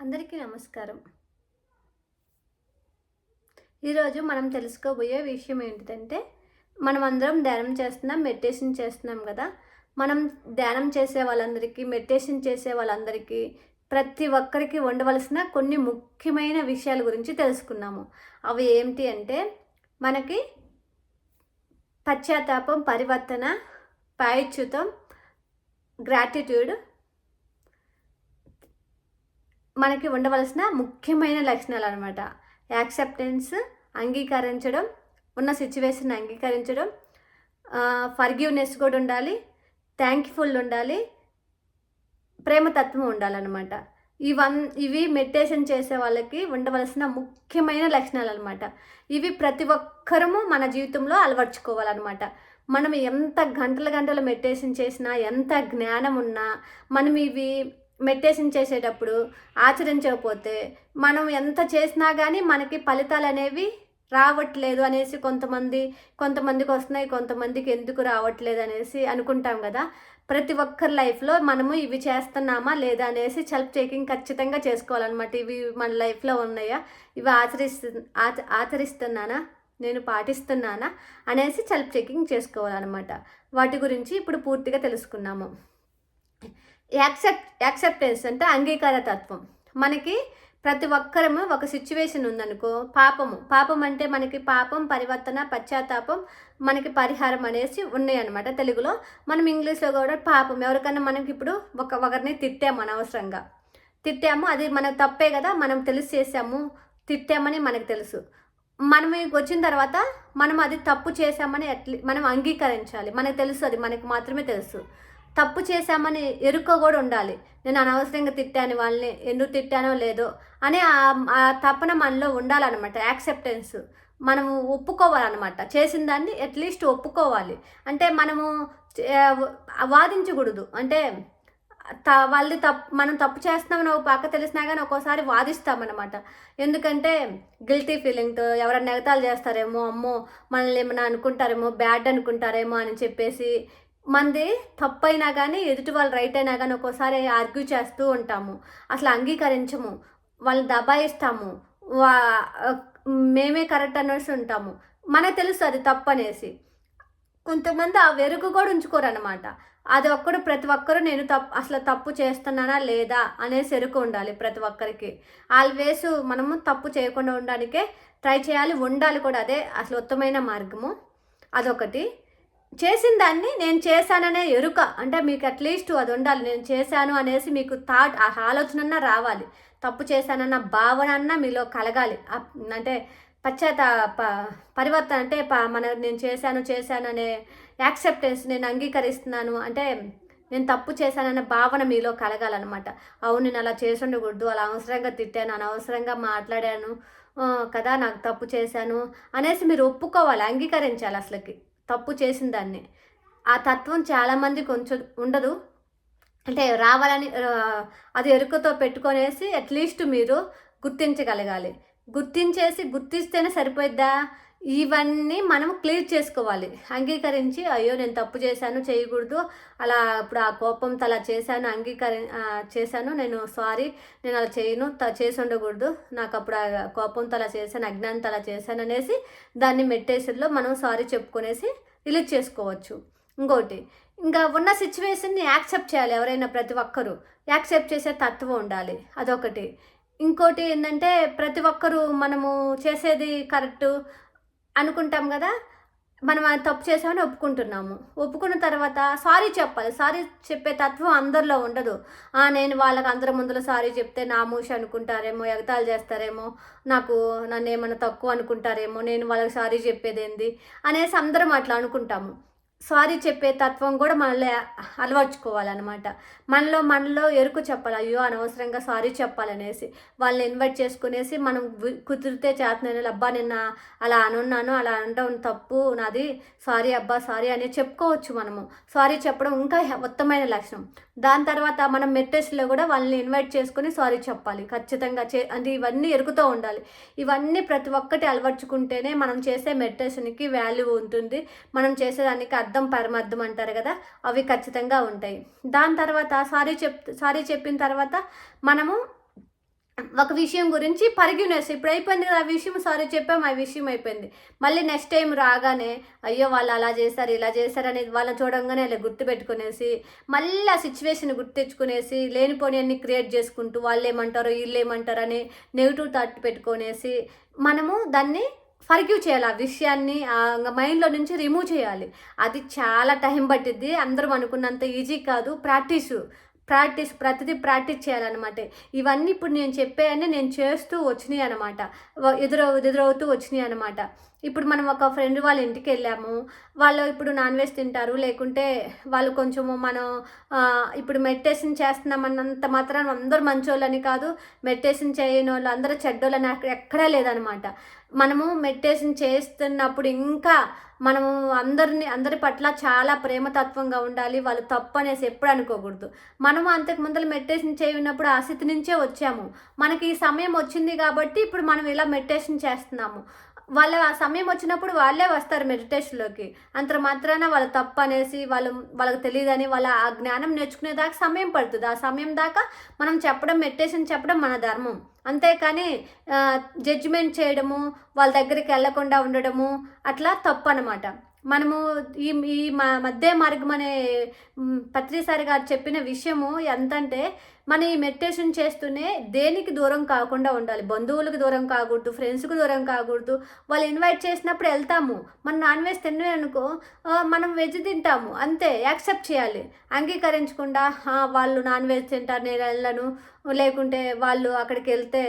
అందరికీ నమస్కారం. ఈరోజు మనం తెలుసుకోబోయే విషయం ఏంటిదంటే, మనమందరం ధ్యానం చేస్తున్నాం, మెడిటేషన్ చేస్తున్నాం కదా! మనం ధ్యానం చేసే వాళ్ళందరికీ, మెడిటేషన్ చేసే వాళ్ళందరికీ, ప్రతి ఒక్కరికి ఉండవలసిన కొన్ని ముఖ్యమైన విషయాల గురించి తెలుసుకున్నాము. అవి ఏమిటి అంటే, మనకి పశ్చాత్తాపం, పరివర్తన, ప్రాయశ్చిత్తం, గ్రాటిట్యూడ్ మనకి ఉండవలసిన ముఖ్యమైన లక్షణాలనమాట. యాక్సెప్టెన్స్ అంగీకరించడం, ఉన్న సిచ్యువేషన్‌ని అంగీకరించడం, ఫర్‌గివ్‌నెస్ కూడా ఉండాలి, థాంక్‌ఫుల్ ఉండాలి, ప్రేమతత్వం ఉండాలనమాట. ఇవి మెడిటేషన్ చేసే వాళ్ళకి ఉండవలసిన ముఖ్యమైన లక్షణాలనమాట. ఇవి ప్రతి ఒక్కరము మన జీవితంలో అలవర్చుకోవాలనమాట. మనం ఎంత గంటలు గంటలు మెడిటేషన్ చేసినా, ఎంత జ్ఞానం ఉన్నా, మనం ఇవి మెడిటేషన్ చేసేటప్పుడు ఆచరించకపోతే, మనం ఎంత చేసినా కానీ మనకి ఫలితాలనేవి రావట్లేదు అనేసి కొంతమందికి వస్తున్నాయి, కొంతమందికి ఎందుకు రావట్లేదు అనేసి అనుకుంటాం కదా! ప్రతి ఒక్కరి లైఫ్‌లో మనము ఇవి చేస్తున్నామా లేదా అనేసి సెల్ఫ్ చెకింగ్ ఖచ్చితంగా చేసుకోవాలన్నమాట. ఇవి మన లైఫ్‌లో ఉన్నాయా? ఇవి ఆచరిస్తున్నానా? నేను పాటిస్తున్నానా? అనేసి సెల్ఫ్ చెకింగ్ చేసుకోవాలన్నమాట. వాటి గురించి ఇప్పుడు పూర్తిగా తెలుసుకున్నాము. యాక్సెప్టెన్స్ అంటే అంగీకార తత్వం. మనకి ప్రతి ఒక్కరము ఒక సిచ్యువేషన్ ఉందనుకో, పాపం అంటే మనకి పాపం, పరివర్తన, పశ్చాత్తాపం, మనకి పరిహారం అనేసి ఉన్నాయన్నమాట తెలుగులో. మనం ఇంగ్లీష్లో కూడా పాపం. ఎవరికన్నా మనకి ఇప్పుడు ఒకరిని తిట్టాము అనవసరంగా, అది మన తప్పే కదా, మనం తెలిసి చేసాము, తిట్టామని మనకు తెలుసు. మనం వచ్చిన తర్వాత మనం అది తప్పు చేసామని మనం అంగీకరించాలి. మనకు తెలుసు, అది మనకు మాత్రమే తెలుసు. తప్పు చేశామని ఎరుక కూడా ఉండాలి. నేను అనవసరంగా తిట్టాను వాళ్ళని, ఎందుకు తిట్టానో లేదో అని ఆ తపన మనలో ఉండాలన్నమాట. యాక్సెప్టెన్స్ మనము ఒప్పుకోవాలన్నమాట. చేసిన దాన్ని అట్లీస్ట్ ఒప్పుకోవాలి. అంటే మనము వాదించకూడదు. అంటే మనం తప్పు చేస్తున్నామని ఒక పక్క తెలిసినా కానీ ఒక్కోసారి వాదిస్తామన్నమాట. ఎందుకంటే గిల్టీ ఫీలింగ్తో ఎవరైనా ఎగతాళి చేస్తారేమో, అమ్మో మనల్ని ఏమైనా అనుకుంటారేమో, బ్యాడ్ అనుకుంటారేమో అని చెప్పేసి మనది తప్పైనా కానీ ఎదుటి వాళ్ళు రైట్ అయినా కానీ ఒక్కోసారి ఆర్గ్యూ చేస్తూ ఉంటాము. అసలు అంగీకరించము, వాళ్ళని దబాయిస్తాము, వా మేమే కరెక్ట్ అనేసి ఉంటాము. మనకు తెలుసు అది తప్పనేసి. కొంతమంది ఆ వెరుకు కూడా ఉంచుకోరనమాట. అది ప్రతి ఒక్కరు నేను అసలు తప్పు చేస్తున్నానా లేదా అనేసి ఎరుకు ఉండాలి ప్రతి ఒక్కరికి. ఆల్వేస్ మనము తప్పు చేయకుండా ఉండడానికే ట్రై చేయాలి, ఉండాలి కూడా. అదే అసలు ఉత్తమైన మార్గము. అదొకటి. చేసిన దాన్ని నేను చేశాననే ఎరుక, అంటే మీకు అట్లీస్ట్ అది ఉండాలి. నేను చేశాను అనేసి మీకు ఆ ఆలోచన రావాలి. తప్పు చేశానన్న భావన అన్నా మీలో కలగాలి. అంటే పరివర్తన అంటే నేను చేశాను అనే యాక్సెప్టెన్స్, నేను అంగీకరిస్తున్నాను అంటే నేను తప్పు చేశానన్న భావన మీలో కలగాలన్నమాట. అవును, నేను అలా చేసి ఉండకూడదు, అలా అనవసరంగా తిట్టాను, అనవసరంగా మాట్లాడాను కదా, నాకు తప్పు చేశాను అనేసి మీరు ఒప్పుకోవాలి, అంగీకరించాలి అసలుకి తప్పు చేసిన దాన్ని. ఆ తత్వం చాలామంది కొంచెం ఉండదు. అంటే రావాలని అది ఎరుకతో పెట్టుకొనేసి అట్లీస్ట్ మీరు గుర్తించగలగాలి. గుర్తిస్తేనే సరిపోయిద్దా? ఇవన్నీ మనం క్లియర్ చేసుకోవాలి. అంగీకరించి అయ్యో నేను తప్పు చేశాను, చేయకూడదు, అలా ఇప్పుడు ఆ కోపంతో అలా చేశాను, చేశాను, నేను సారీ, నేను అలా చేయను, చేసి ఉండకూడదు, నాకు అప్పుడు ఆ కోపంతో అలా చేశాను, అజ్ఞానంతో అలా చేశాను అనేసి దాన్ని మెడిటేషన్లో మనం సారీ చెప్పుకొనేసి రిలీజ్ చేసుకోవచ్చు. ఇంకోటి, ఇంకా ఉన్న సిచ్యువేషన్ని యాక్సెప్ట్ చేయాలి. ఎవరైనా ప్రతి ఒక్కరూ యాక్సెప్ట్ చేసే తత్వం ఉండాలి. అదొకటి. ఇంకోటి ఏంటంటే ప్రతి ఒక్కరూ మనము చేసేది కరెక్టు అనుకుంటాం కదా, మనం అది తప్పు చేసామని ఒప్పుకుంటున్నాము. ఒప్పుకున్న తర్వాత సారీ చెప్పాలి. సారీ చెప్పే తత్వం అందరిలో ఉండదు. నేను వాళ్ళకి అందరి ముందులో సారీ చెప్తే నామూషి అనుకుంటారేమో, ఎగతాళి చేస్తారేమో, నన్ను ఏమన్నా తక్కువ అనుకుంటారేమో, నేను వాళ్ళకి సారీ చెప్పేదేంది అనేసి అందరం అట్లా అనుకుంటాము. సారీ చెప్పే తత్వం కూడా మనలో అలవర్చుకోవాలన్నమాట. మనలో ఎరుకు చెప్పాలి, అయ్యో అనవసరంగా సారీ చెప్పాలనేసి. వాళ్ళని ఇన్వైట్ చేసుకునేసి మనం కుదిరితే చేతనైనా, అబ్బా నిన్న అలా అనున్నాను, అలా అనడం తప్పు నాది, సారీ అబ్బా సారీ అని చెప్పుకోవచ్చు మనము. సారీ చెప్పడం ఇంకా ఉత్తమైన లక్షణం. దాని తర్వాత మనం మెడిటేషన్లో కూడా వాళ్ళని ఇన్వైట్ చేసుకుని సారీ చెప్పాలి ఖచ్చితంగా. అంటే ఇవన్నీ ఎరుకుతూ ఉండాలి. ఇవన్నీ ప్రతి ఒక్కటి అలవర్చుకుంటేనే మనం చేసే మెడిటేషన్కి వాల్యూ ఉంటుంది. మనం చేసేదానికి అర్థం పరమార్థం అంటారు కదా, అవి ఖచ్చితంగా ఉంటాయి. దాని తర్వాత సారీ చెప్పిన తర్వాత మనము ఒక విషయం గురించి ఫర్‌గివ్‌నెస్ ఇప్పుడు అయిపోయింది కదా! ఆ విషయం సారీ చెప్పాము. ఆ విషయం అయిపోయింది. మళ్ళీ నెక్స్ట్ టైమ్ రాగానే అయ్యో! వాళ్ళు అలా చేశారు, ఇలా చేశారు అనేది వాళ్ళని చూడంగానే అలా గుర్తుపెట్టుకునేసి, మళ్ళీ ఆ సిట్యుయేషన్ గుర్తెచ్చుకునేసి, లేనిపోనియన్ని క్రియేట్ చేసుకుంటూ వాళ్ళేమంటారో, ఈళ్ళేమంటారో అని నెగెటివ్ థాట్ పెట్టుకొనేసి, మనము దాన్ని ఫర్‌గివ్ చేయాలి. ఆ విషయాన్ని మైండ్‌లో నుంచి రిమూవ్ చేయాలి. అది చాలా టైం పట్టిద్ది. అందరం అనుకున్నంత ఈజీ కాదు. ప్రతిదీ ప్రాక్టీస్ చేయాలనమాట. ఇవన్నీ ఇప్పుడు నేను చెప్పేయన్నీ నేను చేస్తూ వచ్చినియనమాట. ఎదురవుతూ వచ్చినియనమాట. ఇప్పుడు మనం ఒక ఫ్రెండ్ వాళ్ళ ఇంటికెళ్ళాము. వాళ్ళు ఇప్పుడు నాన్ వెజ్ తింటారు. లేకుంటే వాళ్ళు కొంచెము మనం ఇప్పుడు మెడిటేషన్ చేస్తున్నామన్నంత మాత్రాన అందరూ మంచోళ్ళని కాదు. మెడిటేషన్ చేయనోళ్ళు అందరూ చెడ్డోళ్ళని ఎక్కడా లేదనమాట. మనము మెడిటేషన్ చేస్తున్నప్పుడు ఇంకా మనము అందరి పట్ల చాలా ప్రేమతత్వంగా ఉండాలి. వాళ్ళు తప్పనేసి ఎప్పుడు అనుకోకూడదు. మనము అంతకు ముందల మెడిటేషన్ చేయనప్పుడు ఆ స్థితి నుంచే వచ్చాము. మనకి ఈ సమయం వచ్చింది కాబట్టి ఇప్పుడు మనం ఇలా మెడిటేషన్ చేస్తున్నాము. ఆ సమయం వచ్చినప్పుడు వాళ్ళే వస్తారు మెడిటేషన్‌లోకి. అంత మాత్రాన వాళ్ళు తప్పనేసి వాళ్ళకి తెలీదని ఆ జ్ఞానం నేర్చుకునేదాకా సమయం పడుతది. ఆ సమయం దాకా మనం మెడిటేషన్ చెప్పడం మన ధర్మం. అంతేకాని జడ్జిమెంట్ చేయడము, వాళ్ళ దగ్గరికెళ్ళకుండా ఉండడము అట్లా తప్పనమాట. మనము ఈ ఈ మధ్య మార్గం అనే పత్రిసారి గారు చెప్పిన విషయము ఎంతంటే, మనం ఈ మెడిటేషన్ చేస్తూనే దేనికి దూరం కాకుండా ఉండాలి. బంధువులకు దూరం కాకూడదు, ఫ్రెండ్స్‌కి దూరం కాకూడదు. వాళ్ళు ఇన్వైట్ చేసినప్పుడు ఎళ్తాము. మనం నాన్ వెజ్ తినలేదనుకో మనం వెజ్ తింటాము. అంతే యాక్సెప్ట్ చేయాలి. అంగీకరించకుండా వాళ్ళు నాన్ వెజ్ తింటారు నేనెళ్ళను. లేకుంటే వాళ్ళు అక్కడికెళ్తే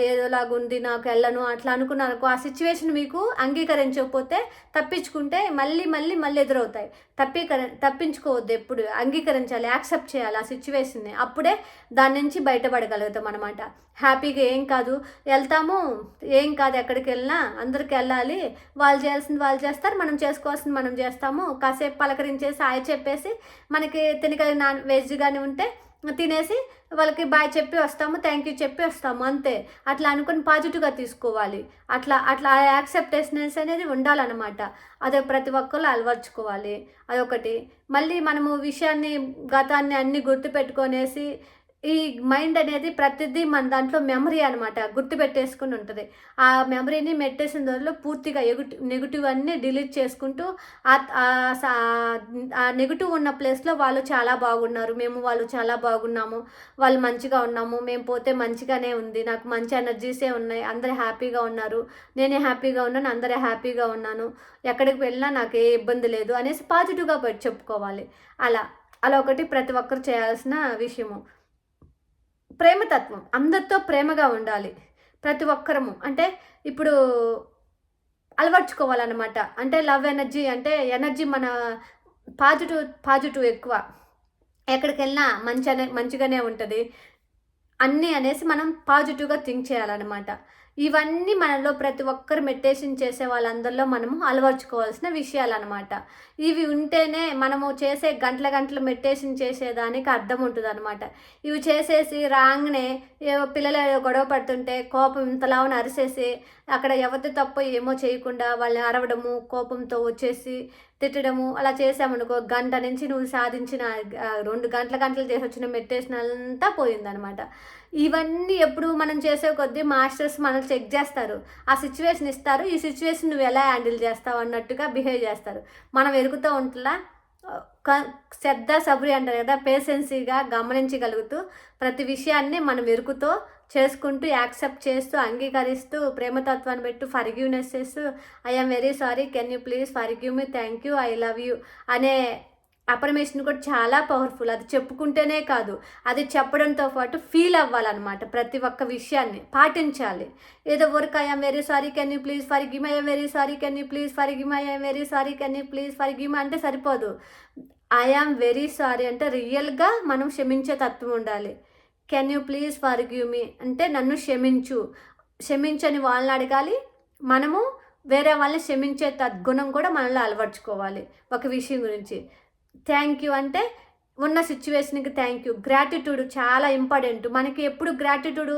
ఏదోలాగుంది నాకెళ్ళను అట్లా అనుకున్నారనుకో, ఆ సిచ్యువేషన్ మీకు అంగీకరించకపోతే తప్పించుకుంటే మళ్ళీ ఎదురవుతాయి. తప్పించుకోవద్దు ఎప్పుడు. అంగీకరించాలి, యాక్సెప్ట్ చేయాలి ఆ సిచ్యువేషన్‌ని. అప్పుడే దాని నుంచి బయటపడగలుగుతాం అనమాట. హ్యాపీగా ఏం కాదు ఎళ్తాము, ఏం కాదు ఎక్కడికెళ్ళినా అందరికెళ్ళాలి. వాళ్ళు చేయాల్సింది వాళ్ళు చేస్తారు, మనం చేసుకోవాల్సింది మనం చేస్తాము. కాసేపు పలకరించేసి హాయ్ చెప్పేసి మనకి తినగలిగిన నాన్ వెజ్ గాని ఉంటే తినేసి వాళ్ళకి బాయ్ చెప్పి వస్తాము, థ్యాంక్ యూ చెప్పి వస్తాము అంతే. అట్లా అనుకుని పాజిటివ్‌గా తీసుకోవాలి. అట్లా యాక్సెప్టెన్స్ అనేది ఉండాలనమాట. అది ప్రతి ఒక్కళ్ళు అలవర్చుకోవాలి. అదొకటి. మళ్ళీ మనము గతాన్ని అన్నీ గుర్తుపెట్టుకొనేసి ఈ మైండ్ అనేది ప్రతిదీ మన దాంట్లో మెమరీ అనమాట. గుర్తుపెట్టేసుకొని ఉంటది. ఆ మెమరీని మెడిటేషన్ ద్వారా పూర్తిగా నెగెటివ్ అన్నీ డిలీట్ చేసుకుంటూ ఆ నెగెటివ్ ఉన్న ప్లేస్‌లో వాళ్ళు చాలా బాగున్నారు. వాళ్ళు చాలా బాగున్నాము. వాళ్ళు మంచిగా ఉన్నాము. మేము పోతే మంచిగానే ఉంది. నాకు మంచి ఎనర్జీసే ఉన్నాయి. అందరూ హ్యాపీగా ఉన్నారు. నేనే హ్యాపీగా ఉన్నాను. అందరూ హ్యాపీగా ఉన్నాను. ఎక్కడికి వెళ్ళినా నాకు ఏ ఇబ్బంది లేదు అనేసి పాజిటివ్‌గా చెప్పుకోవాలి. అలా ఒకటి ప్రతి ఒక్కరు చేయాల్సిన విషయము. ప్రేమతత్వం. అందరితో ప్రేమగా ఉండాలి. ప్రతి ఒక్కరము. అంటే ఇప్పుడు అలవర్చుకోవాలనమాట. అంటే లవ్ ఎనర్జీ అంటే ఎనర్జీ మన పాజిటివ్ ఎక్కువ. ఎక్కడికెళ్ళినా మంచిగానే ఉంటది. అన్నీ అనేసి మనం పాజిటివ్‌గా థింక్ చేయాలనమాట. ఇవన్నీ మనలో ప్రతి ఒక్కరు మెడిటేషన్ చేసే వాళ్ళందరిలో మనము అలవర్చుకోవాల్సిన విషయాలనమాట. ఇవి ఉంటేనే మనము చేసే గంటల మెడిటేషన్ చేసేదానికి అర్థం ఉంటదనమాట. ఇవి చేసేసి రాంగ్‌నే పిల్లలు గొడవ పడుతుంటే కోపం ఇంతలావున అరిసేసి అక్కడ ఎవరిది తప్పో ఏమో చేయకుండా వాళ్ళని అరవడము, కోపంతో వచ్చేసి తిట్టడము అలా చేసామనుకో గంట నుంచి నువ్వు సాధించిన 2 గంటలు చేసొచ్చిన మెడిటేషన్ అంతా పోయిందనమాట. ఇవన్నీ ఎప్పుడు మనం చేసే కొద్దీ మాస్టర్స్ మనల్ని చెక్ చేస్తారు. ఆ సిచ్యువేషన్ ఇస్తారు. ఈ సిచ్యువేషన్ నువ్వు ఎలా హ్యాండిల్ చేస్తావు అన్నట్టుగా బిహేవ్ చేస్తారు. మనం ఎరుగుతూ ఉంటలా శ్రద్ధ సబురి అంటారు కదా, పేషెన్సీగా గమనించగలుగుతూ ప్రతి విషయాన్ని మనం ఎరుగుతో చేసుకుంటూ యాక్సెప్ట్ చేస్తూ అంగీకరిస్తూ ప్రేమతత్వాన్ని పెట్టు ఫర్‌గివ్‌నెస్ చేస్తూ I am very sorry, can you please forgive me, thank you, I love you అనే అఫర్మేషన్ కూడా చాలా పవర్ఫుల్. అది చెప్పుకుంటేనే కాదు, అది చెప్పడంతో పాటు ఫీల్ అవ్వాలన్నమాట. ప్రతి ఒక్క విషయాన్ని పాటించాలి. ఏదో work I am very sorry, can you please forgive me, I am very sorry, can you please forgive me, I am very sorry, can you please forgive me అంటే సరిపోదు. ఐ యామ్ వెరీ సారీ అంటే రియల్‌గా మనం క్షమించే తత్వం ఉండాలి. Can you please forgive me అంటే నన్ను క్షమించు. క్షమించని వాళ్ళని అడగాలి. మనము వేరే వాళ్ళని క్షమించే తద్గుణం కూడా మనలో అలవర్చుకోవాలి ఒక విషయం గురించి. థ్యాంక్ యూ అంటే ఉన్న సిచ్యువేషన్‌కి థ్యాంక్ యూ. గ్రాటిట్యూడ్ చాలా ఇంపార్టెంట్. మనకి ఎప్పుడు గ్రాటిట్యూడ్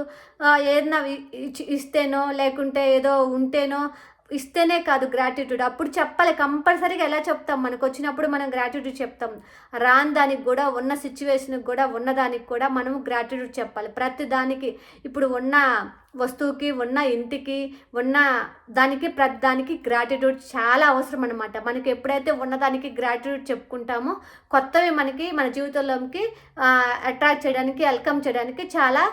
ఏదైనా ఇస్తేనో లేకుంటే ఏదో ఉంటేనో ఇస్తేనే కాదు గ్రాటిట్యూడ్, అప్పుడు చెప్పాలి కంపల్సరీగా. ఎలా చెప్తాం? మనకు వచ్చినప్పుడు మనం గ్రాటిట్యూడ్ చెప్తాం. రాని దానికి కూడా, ఉన్న సిచ్యువేషన్కి కూడా, ఉన్నదానికి కూడా మనము గ్రాటిట్యూడ్ చెప్పాలి. ప్రతి దానికి, ఇప్పుడు ఉన్న వస్తువుకి, ఉన్న ఇంటికి, ఉన్న దానికి, ప్రతి దానికి గ్రాటిట్యూడ్ చాలా అవసరం అనమాట. మనకి ఎప్పుడైతే ఉన్నదానికి గ్రాటిట్యూడ్ చెప్పుకుంటామో కొత్తవి మనకి మన జీవితంలోకి అట్రాక్ట్ చేయడానికి, వెల్కమ్ చేయడానికి చాలా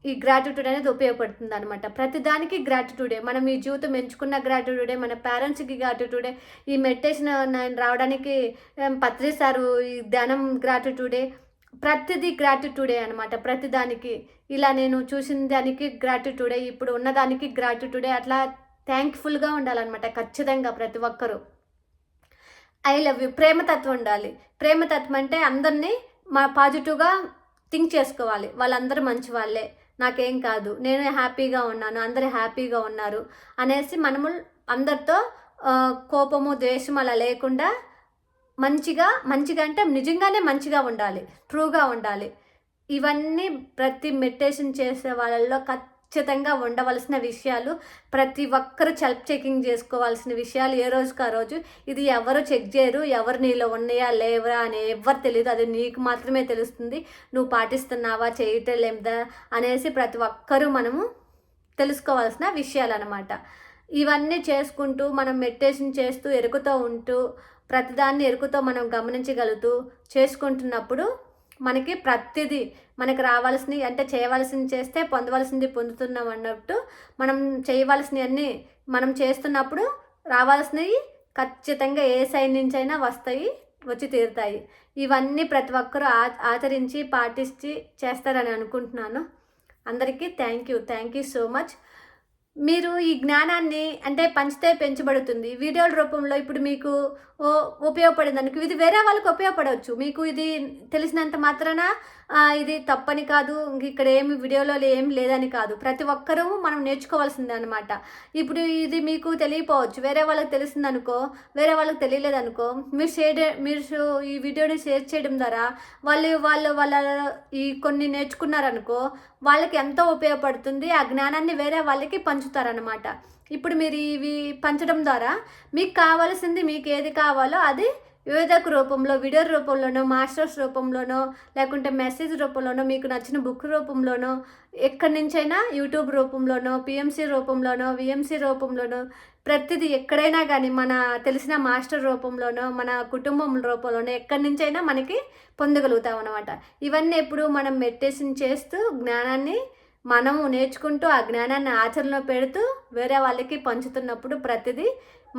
ఈ గ్రాటిట్యూడ్ అనేది ఉపయోగపడుతుంది అనమాట. ప్రతిదానికి గ్రాటిట్యూడే. మనం ఈ జీవితం ఎంచుకున్న గ్రాటిట్యూడే, మన పేరెంట్స్కి గ్రాటిట్యూడే, ఈ మెడిటేషన్ రావడానికి పత్రి సారు ఈ ధ్యానం గ్రాటిట్యూడే, ప్రతిదీ గ్రాటిట్యూడే అనమాట. ప్రతిదానికి ఇలా నేను చూసిన దానికి గ్రాటిట్యూడే, ఇప్పుడు ఉన్నదానికి గ్రాటిట్యూడే, అట్లా థ్యాంక్ఫుల్గా ఉండాలన్నమాట ఖచ్చితంగా ప్రతి ఒక్కరూ. ఐ లవ్ యూ, ప్రేమతత్వం ఉండాలి. ప్రేమతత్వం అంటే అందరినీ పాజిటివ్గా థింక్ చేసుకోవాలి. వాళ్ళందరూ మంచి వాళ్ళే, నాకేం కాదు, నేను హ్యాపీగా ఉన్నాను, అందరూ హ్యాపీగా ఉన్నారు అనేసి మనము అందరితో కోపము, ద్వేషం అలా లేకుండా మంచిగా అంటే నిజంగానే మంచిగా ఉండాలి, ట్రూగా ఉండాలి. ఇవన్నీ ప్రతి మెడిటేషన్ చేసే వాళ్ళల్లో ఖచ్చితంగా ఉండవలసిన విషయాలు. ప్రతి ఒక్కరు సెల్ఫ్ చెకింగ్ చేసుకోవాల్సిన విషయాలు ఏ రోజుకి ఆ రోజు. ఇది ఎవరు చెక్ చేయరు, ఎవరు నీలో ఉన్నాయా లేవరా అని ఎవరు తెలియదు, అది నీకు మాత్రమే తెలుస్తుంది. నువ్వు పాటిస్తున్నావా, చేయటం లేదా అనేసి ప్రతి ఒక్కరూ మనము తెలుసుకోవాల్సిన విషయాలు అన్నమాట. ఇవన్నీ చేసుకుంటూ మనం మెడిటేషన్ చేస్తూ ఎరుకుతో ఉంటూ ప్రతిదాన్ని ఎరుకుతో మనం గమనించగలుగుతూ చేసుకుంటున్నప్పుడు మనకి ప్రతిదీ మనకు రావాల్సినవి అంటే చేయవలసింది చేస్తే పొందవలసింది పొందుతున్నాం అన్నట్టు, మనం చేయవలసినవన్నీ మనం చేస్తున్నప్పుడు రావాల్సినవి ఖచ్చితంగా ఏ సైడ్ నుంచి అయినా వస్తాయి, వచ్చి తీరుతాయి. ఇవన్నీ ప్రతి ఒక్కరూ ఆచరించి పాటించి చేస్తారని అనుకుంటున్నాను. అందరికీ థ్యాంక్ యూ సో మచ్. మీరు ఈ జ్ఞానాన్ని అంటే పంచితే పెంచబడుతుంది. వీడియోల రూపంలో ఇప్పుడు మీకు ఉపయోగపడేదానికి ఇది వేరే వాళ్ళకి ఉపయోగపడవచ్చు. మీకు ఇది తెలిసినంత మాత్రాన ఇది తప్పని కాదు, ఇక్కడ ఏమి వీడియోలో ఏమి లేదని కాదు. ప్రతి ఒక్కరూ మనం నేర్చుకోవాల్సిందే అనమాట. ఇప్పుడు ఇది మీకు తెలియపోవచ్చు, వేరే వాళ్ళకి తెలిసిందనుకో, వేరే వాళ్ళకి తెలియలేదనుకో, మీరు ఈ వీడియోని షేర్ చేయడం ద్వారా వాళ్ళ ఈ కొన్ని నేర్చుకున్నారనుకో, వాళ్ళకి ఎంతో ఉపయోగపడుతుంది. ఆ జ్ఞానాన్ని వేరే వాళ్ళకి పంచుతారనమాట. ఇప్పుడు మీరు ఇవి పంచడం ద్వారా మీకు కావాల్సింది, మీకు ఏది కావాలో అది వివిధ రూపంలో, వీడియో రూపంలోనో, మాస్టర్స్ రూపంలోనో, లేకుంటే మెసేజ్ రూపంలోనో, మీకు నచ్చిన బుక్ రూపంలోనో, ఎక్కడి నుంచైనా యూట్యూబ్ రూపంలోనో, పిఎంసి రూపంలోనో, విఎంసి రూపంలోనో, ప్రతిదీ ఎక్కడైనా కానీ మన తెలిసిన మాస్టర్ రూపంలోనో, మన కుటుంబం రూపంలోనో, ఎక్కడి నుంచైనా మనకి పొందగలుగుతాం అన్నమాట. ఇవన్నీ ఎప్పుడు మనం మెడిటేషన్ చేస్తూ జ్ఞానాన్ని మనము నేర్చుకుంటూ ఆ జ్ఞానాన్ని ఆచరణలో పెడుతూ వేరే వాళ్ళకి పంచుతున్నప్పుడు ప్రతిదీ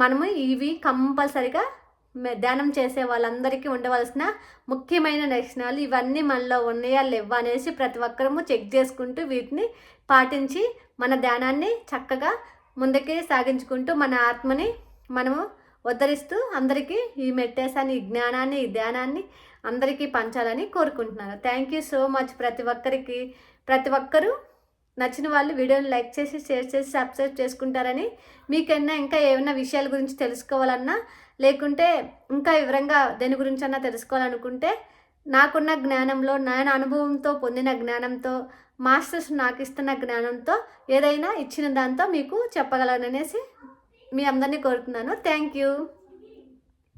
మనము ఇవి కంపల్సరిగా ధ్యానం చేసే వాళ్ళందరికీ ఉండవలసిన ముఖ్యమైన లక్షణాలు. ఇవన్నీ మనలో ఉన్నాయా లేవా అనేసి ప్రతి ఒక్కరము చెక్ చేసుకుంటూ వీటిని పాటించి మన ధ్యానాన్ని చక్కగా ముందుకే సాగించుకుంటూ మన ఆత్మని మనము ఉద్ధరిస్తూ అందరికీ ఈ మెడిటేషన్, ఈ జ్ఞానాన్ని, ఈ ధ్యానాన్ని అందరికీ పంచాలని కోరుకుంటున్నాను. Thank you so much. ప్రతి ఒక్కరూ నచ్చిన వాళ్ళు వీడియోని లైక్ చేసి, షేర్ చేసి, సబ్స్క్రైబ్ చేసుకుంటారని, మీకైనా ఇంకా ఏమైనా విషయాల గురించి తెలుసుకోవాలన్నా, లేకుంటే ఇంకా వివరంగా దేని గురించి అన్నా తెలుసుకోవాలనుకుంటే, నాకున్న జ్ఞానంలో, నేను అనుభవంతో పొందిన జ్ఞానంతో, మాస్టర్స్ నాకు ఇస్తున్న జ్ఞానంతో ఏదైనా ఇచ్చిన దాంతో మీకు చెప్పగలననేసి మీ అందరినీ కోరుతున్నాను. Thank you.